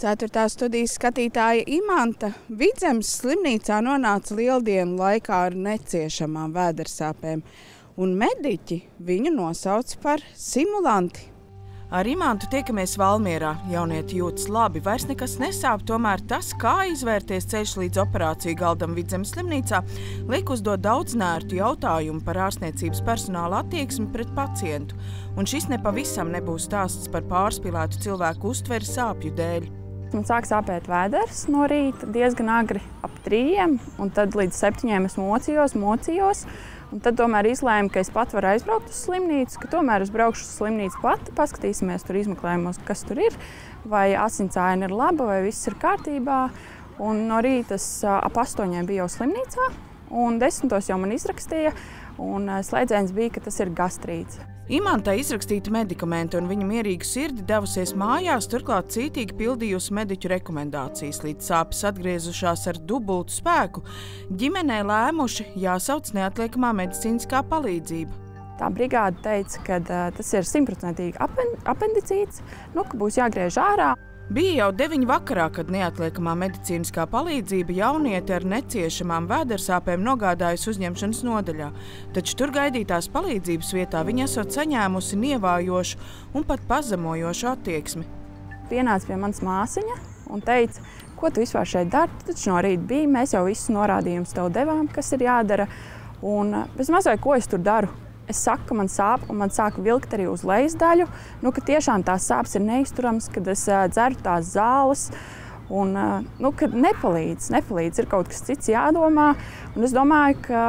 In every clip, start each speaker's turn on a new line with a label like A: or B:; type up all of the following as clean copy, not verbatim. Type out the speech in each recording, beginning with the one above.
A: Ceturtā studijas skatītāja Imanta Vidzemes slimnīcā nonāca lieldienu laikā ar neciešamām vēdersāpēm, un mediķi viņu nosauca par simulanti. Ar Imantu tiekamies Valmierā. Jaunieti jūtas labi, vairs nekas nesāp, tomēr tas, kā izvērties ceļš līdz operāciju galdam Vidzemes slimnīcā, liek uzdot daudz nērtu jautājumu par ārstniecības personāla attieksmi pret pacientu. Un šis nepavisam nebūs stāsts par pārspīlētu cilvēku uztveri sāpju dēļ.
B: Man sāk sāpēt vēders no rīta diezgan agri, ap 3, un tad līdz 7 es mocījos. Un tad tomēr izlēmu, ka es pat varu aizbraukt uz slimnīcu, ka tomēr es braukšu uz slimnīcu pati, paskatīsimies tur izmeklējumos, kas tur ir, vai asinsaiņa ir laba, vai viss ir kārtībā. Un no rīta es ap 8 biju jau slimnīcā, un 10 jau man izrakstīja, un slēdziens bija, ka tas ir gastrīts.
A: Imantai izrakstīta medikamenti, un viņa mierīgu sirdi devusies mājās, turklāt cītīgi pildījusi mediķu rekomendācijas. Līdz sāpes atgriezušās ar dubultu spēku, ģimenē lēmuši jāsauc neatliekamā medicīniskā palīdzība.
B: Tā brigāde teica, ka tas ir 100% apendicīts, ka būs jāgriež ārā.
A: Bija jau 9 vakarā, kad neatliekamā medicīniskā palīdzība jaunieti ar neciešamām vēdersāpēm nogādājusi uzņemšanas nodaļā. Taču tur gaidītās palīdzības vietā viņa esot saņēmusi nievājošu un pat pazemojošu attieksmi.
B: Pienāca pie manas māsiņa un teica, ko tu vispār šeit dari? Taču no rīta bija, mēs jau visus norādījumus tev devām, kas ir jādara. Un bez mazai, ko es tur daru? Es saku, ka man sāp, un man sāk vilkt arī uz lejas daļu, ka tiešām tās sāpes ir neizturams, kad es dzeru tās zāles, un kad nepalīdz, ir kaut kas cits jādomā. Un es domāju, ka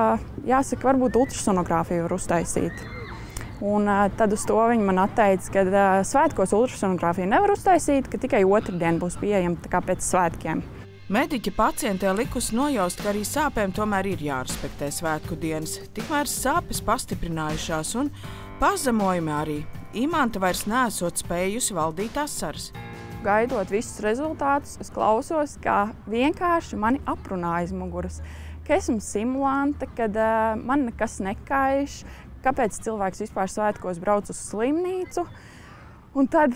B: jāsaka, varbūt ultrasonogrāfiju var uztaisīt. Un tad uz to viņi man atteica, ka svētkos ultrasonogrāfiju nevar uztaisīt, ka tikai otrdien būs pieejama tā kā pēc svētkiem.
A: Mediķi pacientē likusi nojaust, ka arī sāpēm tomēr ir jārespektē svētku dienas. Tikmēr sāpes pastiprinājušās un pazemojumi arī. Imanta vairs neesot spējusi valdīt asaras.
B: Gaidot visus rezultātus, es klausos, kā vienkārši mani aprunā aiz muguras, ka esmu simulante, kad man nekas nekaiš, kāpēc cilvēks vispār svētkos brauc uz slimnīcu. Un tad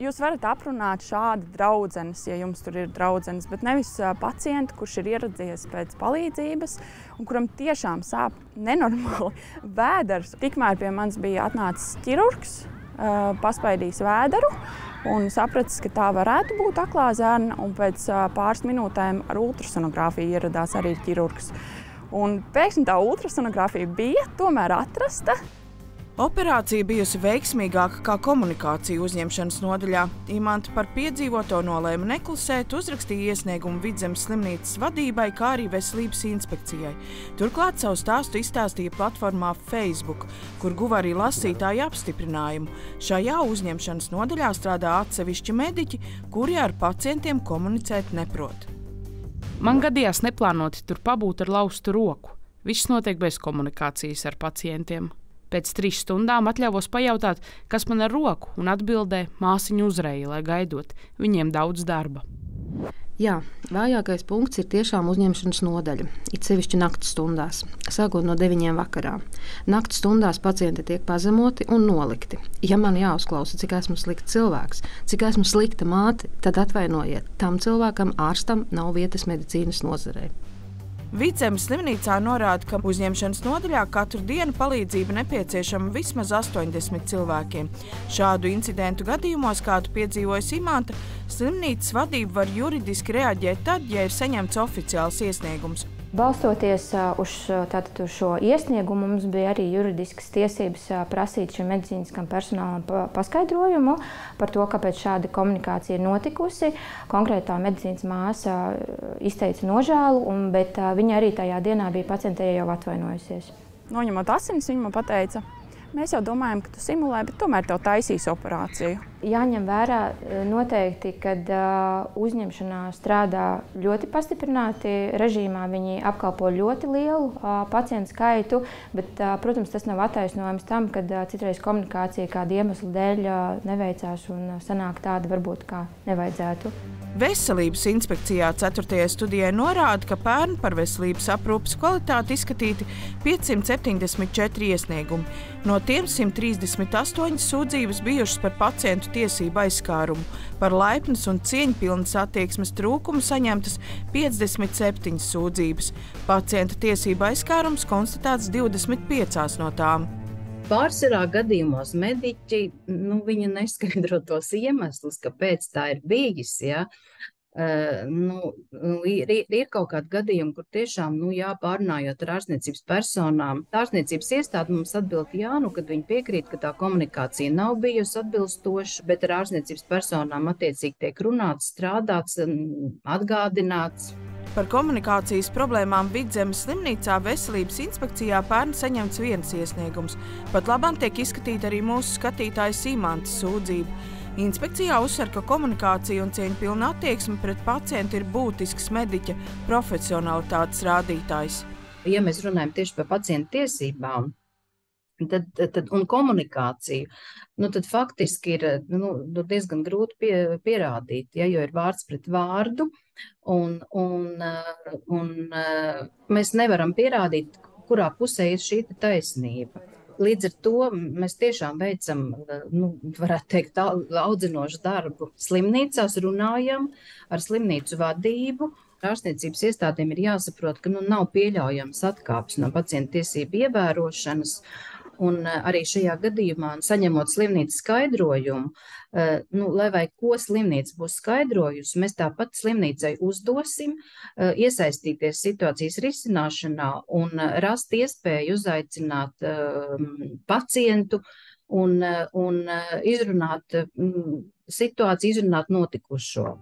B: jūs varat aprunāt šādi draudzenes, ja jums tur ir draudzenes, bet nevis pacientu, kurš ir ieradies pēc palīdzības un kuram tiešām sāp nenormāli vēders. Tikmēr pie manis bija atnācis ķirurgs, paspaidījis vēderu un sapratis, ka tā varētu būt aklā zarna, un pēc pāris minūtēm ar ultrasonogrāfiju ieradās arī ķirurgs. Un pēkšņi tā ultrasonogrāfija bija tomēr atrasta.
A: Operācija bijusi veiksmīgāka kā komunikācija uzņemšanas nodaļā. Imanta par piedzīvoto nolēma neklusēt, uzrakstīja iesniegumu Vidzemes slimnīcas vadībai, kā arī veselības inspekcijai. Turklāt savu stāstu izstāstīja platformā Facebook, kur guva arī lasītāju apstiprinājumu. Šajā uzņemšanas nodaļā strādā atsevišķi mediķi, kuri ar pacientiem komunicēt neprot.
C: Man gadījās neplānoti tur pabūt ar laustu roku. Viss notiek bez komunikācijas ar pacientiem. Pēc 3 stundām atļāvos pajautāt, kas man ar roku, un atbildē māsiņu uzreja, lai gaidot. Viņiem daudz darba.
D: Jā, vājākais punkts ir tiešām uzņemšanas nodaļa, it sevišķi nakts stundās, sākot no 9 vakarā. Nakts stundās pacienti tiek pazemoti un nolikti. Ja man jāuzklausa, cik esmu slikts cilvēks, cik esmu slikta māte, tad atvainojiet, tam cilvēkam ārstam nav vietas medicīnas nozarē.
A: Vidzemes slimnīcā norāda, ka uzņemšanas nodaļā katru dienu palīdzība nepieciešama vismaz 80 cilvēkiem. Šādu incidentu gadījumos, kādu piedzīvojas Imanta, slimnīcas vadība var juridiski reaģēt tad, ja ir saņemts oficiāls iesniegums.
E: Balstoties uz šo iesniegumu, mums bija arī juridiskas tiesības prasīt šim medicīniskam personālam paskaidrojumu par to, kāpēc šāda komunikācija ir notikusi. Konkrētā medicīnas māsa izteica nožēlu, bet viņa arī tajā dienā bija pacientē jau atvainojusies.
B: Noņemot asinis, viņa man pateica, mēs jau domājam, ka tu simulē, bet tomēr tev taisīs operāciju.
E: Jāņem vērā noteikti, kad uzņemšanā strādā ļoti pastiprināti režīmā. Viņi apkalpo ļoti lielu pacientu skaitu, bet, protams, tas nav attaisnojums tam, kad citreiz komunikācija kāda iemesla dēļ neveicās un sanāk tāda varbūt kā nevajadzētu.
A: Veselības inspekcijā 4. studijai norāda, ka pērn par veselības aprūpes kvalitāti izskatīti 574 iesniegumi. No No tiem 138 sūdzības bijušas par pacientu tiesību aizskārumu, par laipnas un cieņpilnas attieksmes trūkumu saņemtas 57 sūdzības. Pacienta tiesību aizskārums konstatēts 25 no tām.
F: Pārsvarā gadījumos mediķi viņi neskaidro tos iemeslus, kāpēc tā ir bijis. Ja? Ir kaut kādi gadījumi, kur tiešām pārunājot ar ārstniecības personām. Ārstniecības iestāde mums atbild, kad viņi piekrīt, ka tā komunikācija nav bijusi atbilstoša, bet ar ārstniecības personām attiecīgi tiek runāts, strādāts, atgādināts.
A: Par komunikācijas problēmām Vidzemes slimnīcā Veselības inspekcijā pērn saņemts viens iesniegums. Pat labam tiek izskatīta arī mūsu skatītājas Imantas sūdzība. Inspekcijā uzsver, ka komunikācija un cieņpilna attieksme pret pacientu ir būtisks mediķa profesionalitātes rādītājs.
F: Ja mēs runājam tieši par pacientu tiesībām, un komunikāciju, tad faktiski ir diezgan grūti pierādīt, jo ir vārds pret vārdu, un mēs nevaram pierādīt, kurā pusē ir šī taisnība. Līdz ar to mēs tiešām veicam, varētu teikt, audzinošu darbu slimnīcās, runājam ar slimnīcu vadību. Ārstniecības iestādēm ir jāsaprot, ka nav pieļaujams atkāpes no pacienta tiesību ievērošanas. Un arī šajā gadījumā, saņemot slimnīcas skaidrojumu, lai vai ko slimnīca būs skaidrojusi, mēs tāpat slimnīcai uzdosim iesaistīties situācijas risināšanā un rast iespēju uzaicināt pacientu un izrunāt situāciju, izrunāt notikušo.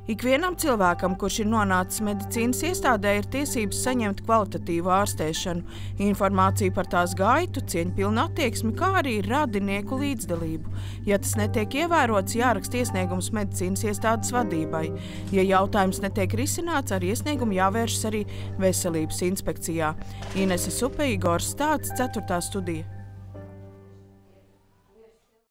A: Ikvienam cilvēkam, kurš ir nonācis medicīnas iestādē, ir tiesības saņemt kvalitatīvu ārstēšanu, informāciju par tās gaitu, cieņpilnu attieksmi, kā arī radinieku līdzdalību. Ja tas netiek ievērots, jāraksta iesniegums medicīnas iestādes vadībai. Ja jautājums netiek risināts, ar iesniegumu jāvēršas arī Veselības inspekcijā. Inese Supe, Igors Stāts, 4. studija.